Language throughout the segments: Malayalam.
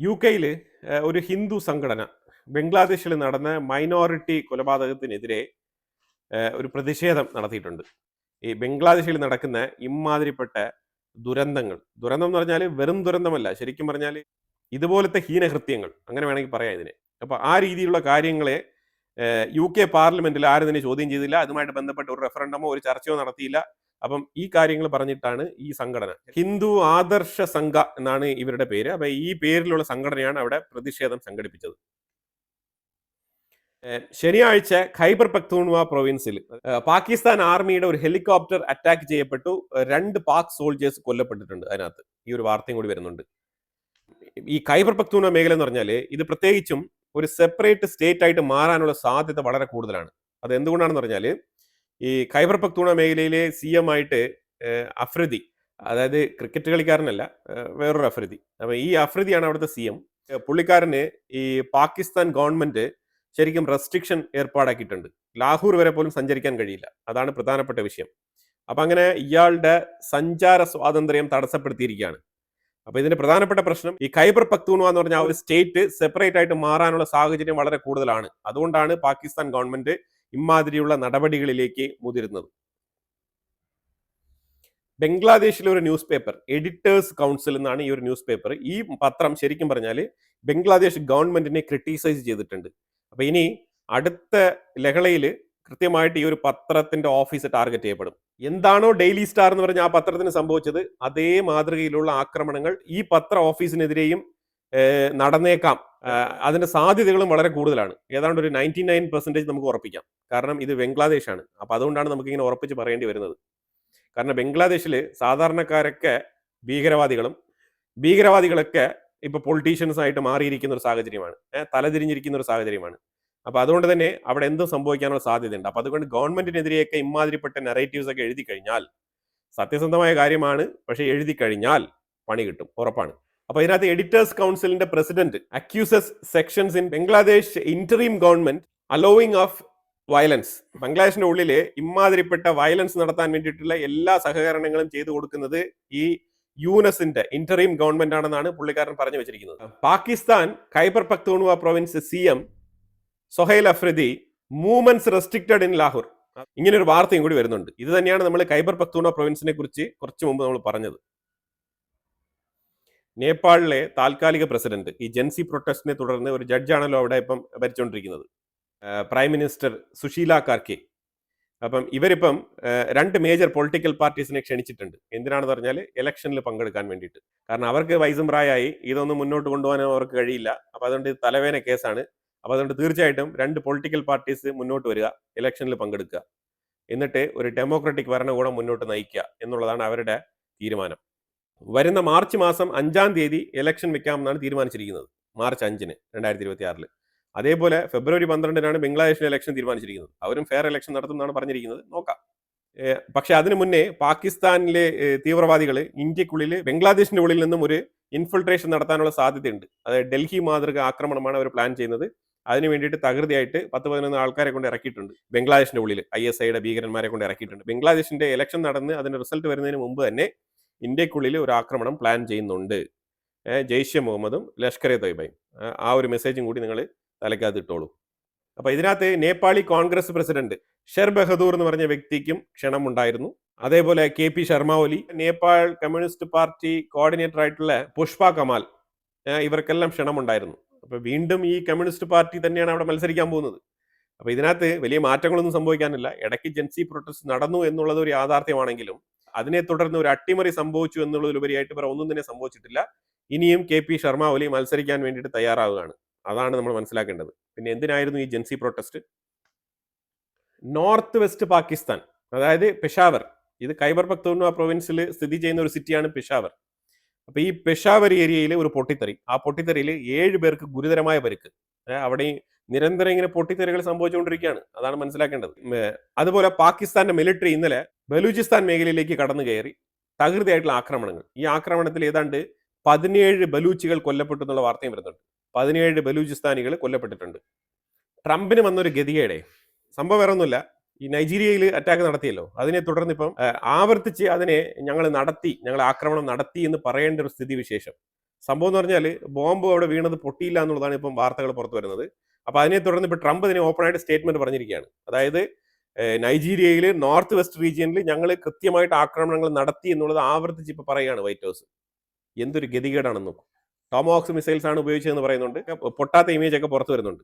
യു.കെയിൽ ഒരു ഹിന്ദു സംഘടന ബംഗ്ലാദേശിൽ നടന്ന മൈനോറിറ്റി കൊലപാതകത്തിനെതിരെ ഒരു പ്രതിഷേധം നടത്തിയിട്ടുണ്ട്. ഈ ബംഗ്ലാദേശിൽ നടക്കുന്ന ഇമ്മാതിരിപ്പെട്ട ദുരന്തം എന്ന് പറഞ്ഞാൽ വെറും ദുരന്തമല്ല, ശരിക്കും പറഞ്ഞാൽ ഇതുപോലത്തെ ഹീനകൃത്യങ്ങൾ അങ്ങനെ വേണമെങ്കിൽ പറയാം ഇതിനെ. അപ്പോൾ ആ രീതിയിലുള്ള കാര്യങ്ങളെ യു.കെ പാർലമെന്റിൽ ആരും തന്നെ ചോദ്യം ചെയ്തില്ല. അതുമായിട്ട് ബന്ധപ്പെട്ട് ഒരു റെഫറൻഡമോ ഒരു ചർച്ചയോ നടത്തിയില്ല. അപ്പം ഈ കാര്യങ്ങൾ പറഞ്ഞിട്ടാണ് ഈ സംഘടന, ഹിന്ദു ആദർശ സംഘ എന്നാണ് ഇവരുടെ പേര്. അപ്പൊ ഈ പേരിലുള്ള സംഘടനയാണ് അവിടെ പ്രതിഷേധം സംഘടിപ്പിച്ചത്. ശനിയാഴ്ച ഖൈബർ പക്തൂൺവ പ്രൊവിൻസിൽ പാകിസ്ഥാൻ ആർമിയുടെ ഒരു ഹെലികോപ്റ്റർ അറ്റാക്ക് ചെയ്യപ്പെട്ടു. 2 പാക് സോൾജേഴ്സ് കൊല്ലപ്പെട്ടിട്ടുണ്ട്. അതിനകത്ത് ഈ ഒരു വാർത്തയും കൂടി വരുന്നുണ്ട്. ഈ ഖൈബർ പക്തൂൺവ മേഖല എന്ന് പറഞ്ഞാൽ ഇത് പ്രത്യേകിച്ചും ഒരു സെപ്പറേറ്റ് സ്റ്റേറ്റ് ആയിട്ട് മാറാനുള്ള സാധ്യത വളരെ കൂടുതലാണ്. അത് എന്തുകൊണ്ടാണെന്ന് പറഞ്ഞാൽ ഈ ഖൈബർ പക്തൂൺവ മേഖലയിലെ CM ആയിട്ട് അഫ്രിദി, അതായത് ക്രിക്കറ്റ് കളിക്കാരനല്ല, വേറൊരു അഫ്രിദി. അപ്പൊ ഈ അഫ്രിദിയാണ് അവിടുത്തെ CM. പുള്ളിക്കാരന് ഈ പാകിസ്ഥാൻ ഗവൺമെന്റ് ശരിക്കും റെസ്ട്രിക്ഷൻ ഏർപ്പാടാക്കിയിട്ടുണ്ട്. ലാഹോർ വരെ പോലും സഞ്ചരിക്കാൻ കഴിയില്ല. അതാണ് പ്രധാനപ്പെട്ട വിഷയം. അപ്പൊ അങ്ങനെ ഇയാളുടെ സഞ്ചാര സ്വാതന്ത്ര്യം തടസ്സപ്പെടുത്തിയിരിക്കുകയാണ്. അപ്പൊ ഇതിന്റെ പ്രധാനപ്പെട്ട പ്രശ്നം ഈ ഖൈബർ പക്തൂൺവ എന്ന് പറഞ്ഞ ആ ഒരു സ്റ്റേറ്റ് സെപ്പറേറ്റ് ആയിട്ട് മാറാനുള്ള സാഹചര്യം വളരെ കൂടുതലാണ്. അതുകൊണ്ടാണ് പാകിസ്ഥാൻ ഗവൺമെന്റ് ഇമാതിരിയുള്ള നടപടികളിലേക്ക് മുതിരുന്നത്. ബംഗ്ലാദേശിലെ ഒരു ന്യൂസ് പേപ്പർ, എഡിറ്റേഴ്സ് കൗൺസിൽ എന്നാണ് ഈ ഒരു ന്യൂസ് പേപ്പർ. ഈ പത്രം ശരിക്കും പറഞ്ഞാൽ ബംഗ്ലാദേശ് ഗവൺമെന്റിനെ ക്രിട്ടിസൈസ് ചെയ്തിട്ടുണ്ട്. അപ്പൊ ഇനി അടുത്ത ലഹളയിൽ കൃത്യമായിട്ട് ഈ ഒരു പത്രത്തിന്റെ ഓഫീസ് ടാർഗറ്റ് ചെയ്യപ്പെടും. എന്താണോ ഡെയിലി സ്റ്റാർ എന്ന് പറഞ്ഞ ആ പത്രത്തിന് സംഭവിച്ചത്, അതേ മാതൃകയിലുള്ള ആക്രമണങ്ങൾ ഈ പത്ര ഓഫീസിനെതിരെയും നടന്നേക്കാം. അതിന്റെ സാധ്യതകളും വളരെ കൂടുതലാണ്. ഏതാണ്ട് ഒരു 99% നമുക്ക് ഉറപ്പിക്കാം. കാരണം ഇത് ബംഗ്ലാദേശാണ്. അപ്പൊ അതുകൊണ്ടാണ് നമുക്ക് ഇങ്ങനെ ഉറപ്പിച്ച് പറയേണ്ടി വരുന്നത്. കാരണം ബംഗ്ലാദേശിൽ സാധാരണക്കാരൊക്കെ ഭീകരവാദികളൊക്കെ ഇപ്പൊ പൊളിറ്റീഷ്യൻസ് ആയിട്ട് മാറിയിരിക്കുന്ന ഒരു സാഹചര്യമാണ്, തലതിരിഞ്ഞിരിക്കുന്ന ഒരു സാഹചര്യമാണ്. അപ്പൊ അതുകൊണ്ട് തന്നെ അവിടെ എന്തും സംഭവിക്കാനുള്ള സാധ്യതയുണ്ട്. അപ്പൊ അതുകൊണ്ട് ഗവൺമെന്റിനെതിരെയൊക്കെ ഇമാതിരിപ്പെട്ട നെറേറ്റീവ്സ് ഒക്കെ എഴുതി കഴിഞ്ഞാൽ, സത്യസന്ധമായ കാര്യമാണ്, പക്ഷെ എഴുതി കഴിഞ്ഞാൽ പണി കിട്ടും, ഉറപ്പാണ്. അപ്പൊ ഇതിനകത്ത് എഡിറ്റേഴ്സ് കൗൺസിലിന്റെ president accuses sections in Bangladesh interim government allowing of violence. ബംഗ്ലാദേശിന്റെ ഉള്ളില് ഇമാതിരിപ്പെട്ട വയലൻസ് നടത്താൻ വേണ്ടിയിട്ടുള്ള എല്ലാ സഹകരണങ്ങളും ചെയ്തു കൊടുക്കുന്നത് ഈ യൂനസിന്റെ ഇന്ററീം ഗവൺമെന്റ് ആണെന്നാണ് പുള്ളിക്കാരൻ പറഞ്ഞു വെച്ചിരിക്കുന്നത്. Pakistan Khyber Pakhtunkhwa province CM Sohail Afridi movements restricted in Lahore. ഇങ്ങനെ ഒരു വാർത്തയും കൂടി വരുന്നുണ്ട്. ഇത് തന്നെയാണ് നമ്മൾ ഖൈബർ പക്തൂൺവ പ്രൊവിൻസിനെ കുറിച്ച് കുറച്ചു മുമ്പ് നമ്മൾ പറഞ്ഞത്. നേപ്പാളിലെ താൽക്കാലിക പ്രസിഡന്റ് ഈ ജൻസി പ്രൊട്ടസ്റ്റിനെ തുടർന്ന് ഒരു ജഡ്ജാണല്ലോ അവിടെ ഇപ്പം ഭരിച്ചുകൊണ്ടിരിക്കുന്നത്, പ്രൈം മിനിസ്റ്റർ സുശീല കാർക്കെ. അപ്പം ഇവരിപ്പം 2 മേജർ പൊളിറ്റിക്കൽ പാർട്ടീസിനെ ക്ഷണിച്ചിട്ടുണ്ട്. എന്തിനാണെന്ന് പറഞ്ഞാൽ ഇലക്ഷനിൽ പങ്കെടുക്കാൻ വേണ്ടിയിട്ട്. കാരണം അവർക്ക് വയസ്സും പ്രായമായി, ഇതൊന്നും മുന്നോട്ട് കൊണ്ടുപോകാനോ അവർക്ക് കഴിയില്ല. അപ്പൊ അതുകൊണ്ട് തലവേദന കേസാണ്. അപ്പൊ അതുകൊണ്ട് തീർച്ചയായിട്ടും 2 പൊളിറ്റിക്കൽ പാർട്ടീസ് മുന്നോട്ട് വരിക, ഇലക്ഷനിൽ പങ്കെടുക്കുക, എന്നിട്ട് ഒരു ഡെമോക്രാറ്റിക് ഭരണകൂടം മുന്നോട്ട് നയിക്കുക എന്നുള്ളതാണ് അവരുടെ തീരുമാനം. വരുന്ന മാർച്ച് മാസം 5-ാം തീയതി ഇലക്ഷൻ വെക്കാമെന്നാണ് തീരുമാനിച്ചിരിക്കുന്നത്. മാർച്ച് 5-ന് 2026. അതേപോലെ ഫെബ്രുവരി 12-നാണ് ബംഗ്ലാദേശിലെ ഇലക്ഷൻ തീരുമാനിച്ചിരിക്കുന്നത്. അവരും ഫെയർ ഇലക്ഷൻ നടത്തുമെന്നാണ് പറഞ്ഞിരിക്കുന്നത്. നോക്കാം. പക്ഷെ അതിനു മുന്നേ പാകിസ്ഥാനിലെ തീവ്രവാദികൾ ഇന്ത്യക്കുള്ളിൽ ബംഗ്ലാദേശിന്റെ ഉള്ളിൽ നിന്നും ഒരു ഇൻഫിൽട്രേഷൻ നടത്താനുള്ള സാധ്യതയുണ്ട്. അതായത് ഡൽഹി മാതൃക ആക്രമണമാണ് അവർ പ്ലാൻ ചെയ്യുന്നത്. അതിന് വേണ്ടിയിട്ട് തകൃതിയായിട്ട് 10-11 ആൾക്കാരെ കൊണ്ട് ഇറക്കിയിട്ടുണ്ട്. ബംഗ്ലാദേശിന്റെ ഉള്ളിൽ ISIയുടെ ഭീകരന്മാരെ കൊണ്ട് ഇറക്കിയിട്ടുണ്ട്. ബംഗ്ലാദേശിന്റെ ഇലക്ഷൻ നടന്ന് അതിന്റെ റിസൾട്ട് വരുന്നതിന് മുമ്പ് തന്നെ ഇന്ത്യക്കുള്ളിൽ ഒരു ആക്രമണം പ്ലാൻ ചെയ്യുന്നുണ്ട്. ജെയ്ഷെ മുഹമ്മദും ലഷ്കർ-e തൊയ്ബയും. ആ ഒരു മെസ്സേജും കൂടി നിങ്ങൾ തലക്കകത്ത് ഇട്ടോളൂ. അപ്പൊ ഇതിനകത്ത് നേപ്പാളി കോൺഗ്രസ് പ്രസിഡന്റ് ഷെർ ബഹദൂർ എന്ന് പറഞ്ഞ വ്യക്തിക്കും ക്ഷണം ഉണ്ടായിരുന്നു. അതേപോലെ KP Sharma Oli, Nepal communist party coordinator ആയിട്ടുള്ള പുഷ്പ കമാൽ, ഇവർക്കെല്ലാം ക്ഷണമുണ്ടായിരുന്നു. അപ്പൊ വീണ്ടും ഈ കമ്മ്യൂണിസ്റ്റ് പാർട്ടി തന്നെയാണ് അവിടെ മത്സരിക്കാൻ പോകുന്നത്. അപ്പൊ ഇതിനകത്ത് വലിയ മാറ്റങ്ങളൊന്നും സംഭവിക്കാനില്ല. ഇടയ്ക്ക് ജൻസി പ്രൊട്ടസ്റ്റ് നടന്നു എന്നുള്ളത് ഒരു യാഥാർത്ഥ്യമാണെങ്കിലും അതിനെ തുടർന്ന് ഒരു അട്ടിമറി സംഭവിച്ചു എന്നുള്ളതിലുപരിയായിട്ട് വേറെ ഒന്നും തന്നെ സംഭവിച്ചിട്ടില്ല. ഇനിയും KP ശർമ്മ ഒലി മത്സരിക്കാൻ വേണ്ടിയിട്ട് തയ്യാറാവുകയാണ്. അതാണ് നമ്മൾ മനസ്സിലാക്കേണ്ടത്. പിന്നെ എന്തിനായിരുന്നു ഈ ജൻസി പ്രൊട്ടസ്റ്റ്? നോർത്ത് വെസ്റ്റ് പാകിസ്ഥാൻ, അതായത് പെഷാവർ, ഇത് ഖൈബർ പക്തൂൺവ പ്രൊവിൻസിൽ സ്ഥിതി ചെയ്യുന്ന ഒരു സിറ്റിയാണ് പെഷാവർ. അപ്പൊ ഈ പെഷാവർ ഏരിയയിൽ ഒരു പൊട്ടിത്തെറി, ആ പൊട്ടിത്തെറിയിൽ 7 പേർക്ക് ഗുരുതരമായ പരിക്ക്. അവിടെ നിരന്തരം ഇങ്ങനെ പൊട്ടിത്തെറികൾ സംഭവിച്ചുകൊണ്ടിരിക്കുകയാണ്. അതാണ് മനസ്സിലാക്കേണ്ടത്. അതുപോലെ പാകിസ്ഥാന്റെ മിലിറ്ററി ഇന്നലെ ബലൂചിസ്ഥാൻ മേഖലയിലേക്ക് കടന്നു കയറി തകൃതിയായിട്ടുള്ള ആക്രമണങ്ങൾ. ഈ ആക്രമണത്തിൽ ഏതാണ്ട് 17 ബലൂച്ചികൾ കൊല്ലപ്പെട്ടു എന്നുള്ള വാർത്തയും വരുന്നുണ്ട്. 17 ബലൂചിസ്ഥാനികൾ കൊല്ലപ്പെട്ടിട്ടുണ്ട്. ട്രംപിന് വന്നൊരു ഗതികേടെ സംഭവം വേറെ ഒന്നുമില്ല. ഈ നൈജീരിയയിൽ അറ്റാക്ക് നടത്തിയല്ലോ, അതിനെ തുടർന്ന് ഇപ്പം ആവർത്തിച്ച് അതിനെ ഞങ്ങൾ ആക്രമണം നടത്തി എന്ന് പറയേണ്ട ഒരു സ്ഥിതിവിശേഷം സംഭവം എന്ന് പറഞ്ഞാൽ ബോംബ് അവിടെ വീണത് പൊട്ടിയില്ല എന്നുള്ളതാണ് ഇപ്പം വാർത്തകൾ പുറത്തു വരുന്നത്. അപ്പോൾ അതിനെ തുടർന്ന് ഇപ്പോൾ ട്രംപ് ഇതിനെ ഓപ്പണായിട്ട് സ്റ്റേറ്റ്മെന്റ് പറഞ്ഞിരിക്കുകയാണ്. അതായത് നൈജീരിയയിൽ നോർത്ത് വെസ്റ്റ് റീജിയനിൽ ഞങ്ങൾ കൃത്യമായിട്ട് ആക്രമണങ്ങൾ നടത്തി എന്നുള്ളത് ആവർത്തിച്ച് ഇപ്പോൾ പറയുകയാണ് വൈറ്റ് ഹൗസ്. എന്തൊരു ഗതികേടാണെന്ന് നോക്കും. ടോമോക്സ് മിസൈൽസ് ആണ് ഉപയോഗിച്ചതെന്ന് പറയുന്നുണ്ട്. പൊട്ടാത്ത ഇമേജ് ഒക്കെ പുറത്തു വരുന്നുണ്ട്.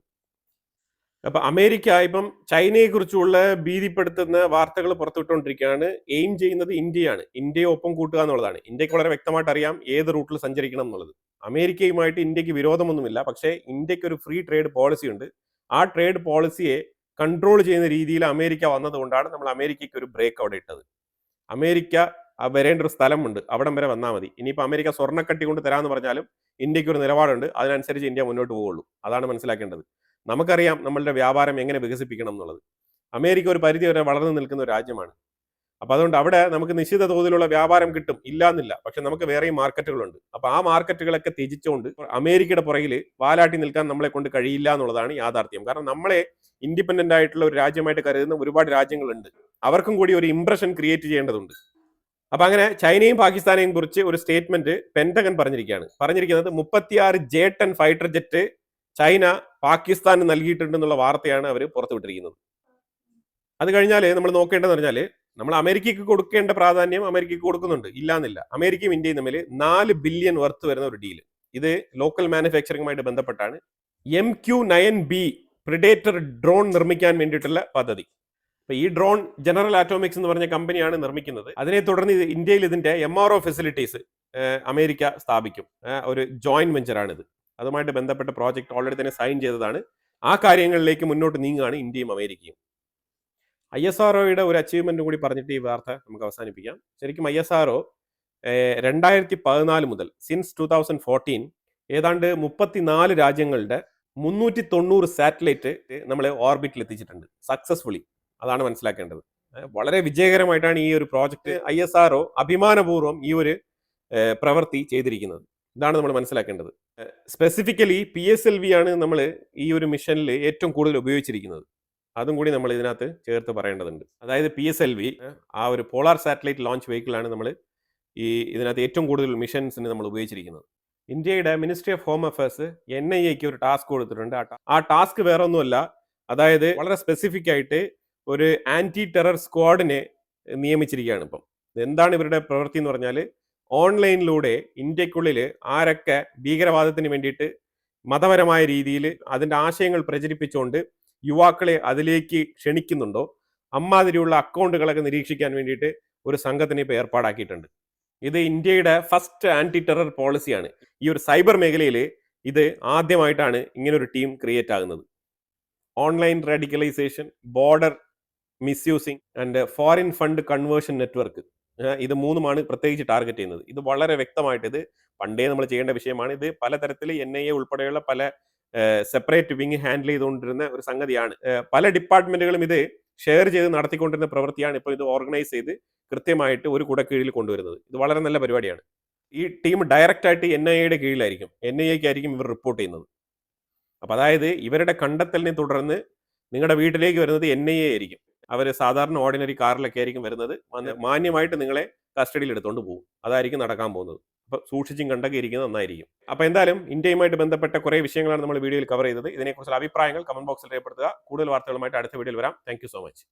അപ്പൊ അമേരിക്ക ഇപ്പം ചൈനയെ കുറിച്ചുള്ള ഭീതിപ്പെടുത്തുന്ന വാർത്തകൾ പുറത്തുവിട്ടുകൊണ്ടിരിക്കുകയാണ്. എയിം ചെയ്യുന്നത് ഇന്ത്യയാണ്. ഇന്ത്യയെ ഒപ്പം കൂട്ടുക എന്നുള്ളതാണ്. ഇന്ത്യക്ക് വളരെ വ്യക്തമായിട്ട് അറിയാം ഏത് റൂട്ടിൽ സഞ്ചരിക്കണം എന്നുള്ളത്. അമേരിക്കയുമായിട്ട് ഇന്ത്യക്ക് വിരോധമൊന്നുമില്ല. പക്ഷേ ഇന്ത്യക്ക് ഒരു ഫ്രീ ട്രേഡ് പോളിസി ഉണ്ട്. ആ ട്രേഡ് പോളിസിയെ കൺട്രോൾ ചെയ്യുന്ന രീതിയിൽ അമേരിക്ക വന്നതുകൊണ്ടാണ് നമ്മൾ അമേരിക്കയ്ക്ക് ഒരു ബ്രേക്ക് അവിടെ ഇട്ടത്. അമേരിക്ക വരേണ്ട ഒരു സ്ഥലമുണ്ട്, അവിടം വരെ വന്നാൽ മതി. ഇനിയിപ്പോൾ അമേരിക്ക സ്വർണ്ണക്കട്ടി കൊണ്ട് തരാമെന്ന് പറഞ്ഞാലും ഇന്ത്യക്ക് ഒരു നിലപാടുണ്ട്. അതിനനുസരിച്ച് ഇന്ത്യ മുന്നോട്ട് പോവുള്ളൂ. അതാണ് മനസ്സിലാക്കേണ്ടത്. നമുക്കറിയാം നമ്മളുടെ വ്യാപാരം എങ്ങനെ വികസിപ്പിക്കണം എന്നുള്ളത്. അമേരിക്ക ഒരു പരിധി വരെ വളർന്നു നിൽക്കുന്ന ഒരു രാജ്യമാണ്. അപ്പോൾ അതുകൊണ്ട് അവിടെ നമുക്ക് നിശ്ചിത തോതിലുള്ള വ്യാപാരം കിട്ടും, ഇല്ല എന്നില്ല. പക്ഷെ നമുക്ക് വേറെയും മാർക്കറ്റുകളുണ്ട്. അപ്പോൾ ആ മാർക്കറ്റുകളൊക്കെ ത്യജിച്ചുകൊണ്ട് അമേരിക്കയുടെ പുറകിൽ വാലാട്ടി നിൽക്കാൻ നമ്മളെ കൊണ്ട് കഴിയില്ല എന്നുള്ളതാണ് യാഥാർത്ഥ്യം. കാരണം നമ്മളെ ഇൻഡിപെൻഡന്റ് ആയിട്ടുള്ള ഒരു രാജ്യമായിട്ട് കരുതുന്ന ഒരുപാട് രാജ്യങ്ങളുണ്ട്. അവർക്കും കൂടി ഒരു ഇംപ്രഷൻ ക്രിയേറ്റ് ചെയ്യേണ്ടതുണ്ട്. അപ്പൊ അങ്ങനെ ചൈനയും പാകിസ്ഥാനെയും കുറിച്ച് ഒരു സ്റ്റേറ്റ്മെന്റ് പെന്റഗൺ പറഞ്ഞിരിക്കുന്നത് 36 J-10 ഫൈറ്റർ ജെറ്റ് ചൈന പാകിസ്ഥാന് നൽകിയിട്ടുണ്ടെന്നുള്ള വാർത്തയാണ് അവർ പുറത്തുവിട്ടിരിക്കുന്നത്. അത് കഴിഞ്ഞാൽ നമ്മൾ നോക്കേണ്ടതെന്ന് പറഞ്ഞാൽ നമ്മൾ അമേരിക്കയ്ക്ക് കൊടുക്കേണ്ട പ്രാധാന്യം അമേരിക്കയ്ക്ക് കൊടുക്കുന്നുണ്ട്, ഇല്ലാന്നില്ല. അമേരിക്കയും ഇന്ത്യയും തമ്മിൽ 4 ബില്യൺ വർത്ത് വരുന്ന ഒരു ഡീല്. ഇത് ലോക്കൽ മാനുഫാക്ചറിങ്ങുമായിട്ട് ബന്ധപ്പെട്ടാണ്. MQ-9B പ്രിഡേറ്റർ ഡ്രോൺ നിർമ്മിക്കാൻ വേണ്ടിയിട്ടുള്ള പദ്ധതി. അപ്പൊ ഈ ഡ്രോൺ ജനറൽ ആറ്റോമിക്സ് എന്ന് പറഞ്ഞ കമ്പനിയാണ് നിർമ്മിക്കുന്നത്. അതിനെ തുടർന്ന് ഇന്ത്യയിൽ ഇതിന്റെ MRO ഫെസിലിറ്റീസ് അമേരിക്ക സ്ഥാപിക്കും. ഒരു ജോയിന്റ് വെഞ്ചറാണിത്. അതുമായിട്ട് ബന്ധപ്പെട്ട പ്രോജക്റ്റ് ഓൾറെഡി തന്നെ സൈൻ ചെയ്തതാണ്. ആ കാര്യങ്ങളിലേക്ക് മുന്നോട്ട് നീങ്ങുകയാണ് ഇന്ത്യയും അമേരിക്കയും. ISROയുടെ ഒരു അച്ചീവ്മെന്റ് കൂടി പറഞ്ഞിട്ട് ഈ വാർത്ത നമുക്ക് അവസാനിപ്പിക്കാം. ശരിക്കും ISRO 2014 മുതൽ സിൻസ് 2014 ഏതാണ്ട് 34 രാജ്യങ്ങളുടെ 390 സാറ്റലൈറ്റ് നമ്മൾ ഓർബിറ്റിൽ എത്തിച്ചിട്ടുണ്ട് സക്സസ്ഫുള്ളി. അതാണ് മനസ്സിലാക്കേണ്ടത്. വളരെ വിജയകരമായിട്ടാണ് ഈ ഒരു പ്രോജക്റ്റ് ISRO അഭിമാനപൂർവ്വം ഈ ഒരു പ്രവൃത്തി ചെയ്തിരിക്കുന്നത്. ഇതാണ് നമ്മൾ മനസ്സിലാക്കേണ്ടത്. സ്പെസിഫിക്കലി PSLV ആണ് നമ്മൾ ഈ ഒരു മിഷനിൽ ഏറ്റവും കൂടുതൽ ഉപയോഗിച്ചിരിക്കുന്നത്. അതും കൂടി നമ്മൾ ഇതിനകത്ത് ചേർത്ത് പറയേണ്ടതുണ്ട്. അതായത് PSLV ആ ഒരു പോളാർ സാറ്റലൈറ്റ് ലോഞ്ച് വെഹിക്കിളാണ് നമ്മൾ ഇതിനകത്ത് ഏറ്റവും കൂടുതൽ മിഷൻസിന് നമ്മൾ ഉപയോഗിച്ചിരിക്കുന്നത്. ഇന്ത്യയുടെ മിനിസ്ട്രി ഓഫ് ഹോം അഫയേഴ്സ് NIAക്ക് ഒരു ടാസ്ക് കൊടുത്തിട്ടുണ്ട്. ആ ടാസ്ക് വേറെ ഒന്നുമല്ല, അതായത് വളരെ സ്പെസിഫിക് ആയിട്ട് ഒരു ആന്റി ടെറർ സ്ക്വാഡിനെ നിയമിച്ചിരിക്കുകയാണ്. ഇപ്പം എന്താണ് ഇവരുടെ പ്രവൃത്തി എന്ന് പറഞ്ഞാൽ ഓൺലൈനിലൂടെ ഇന്ത്യക്കുള്ളിൽ ആരൊക്കെ ഭീകരവാദത്തിന് വേണ്ടിയിട്ട് മതപരമായ രീതിയിൽ അതിൻ്റെ ആശയങ്ങൾ പ്രചരിപ്പിച്ചുകൊണ്ട് യുവാക്കളെ അതിലേക്ക് ക്ഷണിക്കുന്നുണ്ടോ അമ്മാതിരിയുള്ള അക്കൗണ്ടുകളൊക്കെ നിരീക്ഷിക്കാൻ വേണ്ടിയിട്ട് ഒരു സംഘത്തിനെ ഇപ്പോൾ ഏർപ്പാടാക്കിയിട്ടുണ്ട്. ഇത് ഇന്ത്യയുടെ ഫസ്റ്റ് ആന്റി ടെറർ പോളിസിയാണ്. ഈ ഒരു സൈബർ മേഖലയിൽ ഇത് ആദ്യമായിട്ടാണ് ഇങ്ങനൊരു ടീം ക്രിയേറ്റ് ആകുന്നത്. Online radicalisation, border misusing and foreign fund conversion network, ഇത് മൂന്നുമാണ് പ്രത്യേകിച്ച് ടാർഗറ്റ് ചെയ്യുന്നത്. ഇത് വളരെ വ്യക്തമായിട്ട് ഇത് പണ്ടേ നമ്മൾ ചെയ്യേണ്ട വിഷയമാണ്. ഇത് പലതരത്തിൽ NIA ഉൾപ്പെടെയുള്ള പല സെപ്പറേറ്റ് വിങ് ഹാൻഡിൽ ചെയ്തുകൊണ്ടിരുന്ന ഒരു സംഗതിയാണ്. പല ഡിപ്പാർട്ട്മെന്റുകളും ഇത് ഷെയർ ചെയ്ത് നടത്തിക്കൊണ്ടിരുന്ന പ്രവൃത്തിയാണ് ഇപ്പോൾ ഇത് ഓർഗനൈസ് ചെയ്ത് കൃത്യമായിട്ട് ഒരു കുടക്കീഴിൽ കൊണ്ടുവരുന്നത്. ഇത് വളരെ നല്ല പരിപാടിയാണ്. ഈ ടീം ഡയറക്റ്റ് ആയിട്ട് NIAയുടെ കീഴിലായിരിക്കും. NIAക്ക് ആയിരിക്കും ഇവർ റിപ്പോർട്ട് ചെയ്യുന്നത്. അപ്പം അതായത് ഇവരുടെ കണ്ടെത്തലിനെ തുടർന്ന് നിങ്ങളുടെ വീട്ടിലേക്ക് വരുന്നത് NIA ആയിരിക്കും. അവർ സാധാരണ ഓർഡിനറി കാറിലൊക്കെ ആയിരിക്കും വരുന്നത്. മാന്യമായിട്ട് നിങ്ങളെ കസ്റ്റഡിയിൽ എടുത്തുകൊണ്ട് പോകും. അതായിരിക്കും നടക്കാൻ പോകുന്നത്. അപ്പോൾ സൂക്ഷിച്ചും കണ്ടൊക്കെ ഇരിക്കുന്നത് നന്നായിരിക്കും. അപ്പോൾ എന്തായാലും ഇന്ത്യയുമായിട്ട് ബന്ധപ്പെട്ട കുറേ വിഷയങ്ങളാണ് നമ്മൾ വീഡിയോയിൽ കവർ ചെയ്തത്. ഇതിനെക്കുറിച്ചുള്ള അഭിപ്രായങ്ങൾ കമന്റ് ബോക്സിൽ രേഖപ്പെടുത്തുക. കൂടുതൽ വാർത്തകളുമായിട്ട് അടുത്ത വീഡിയോയിൽ വരാം. Thank you so much.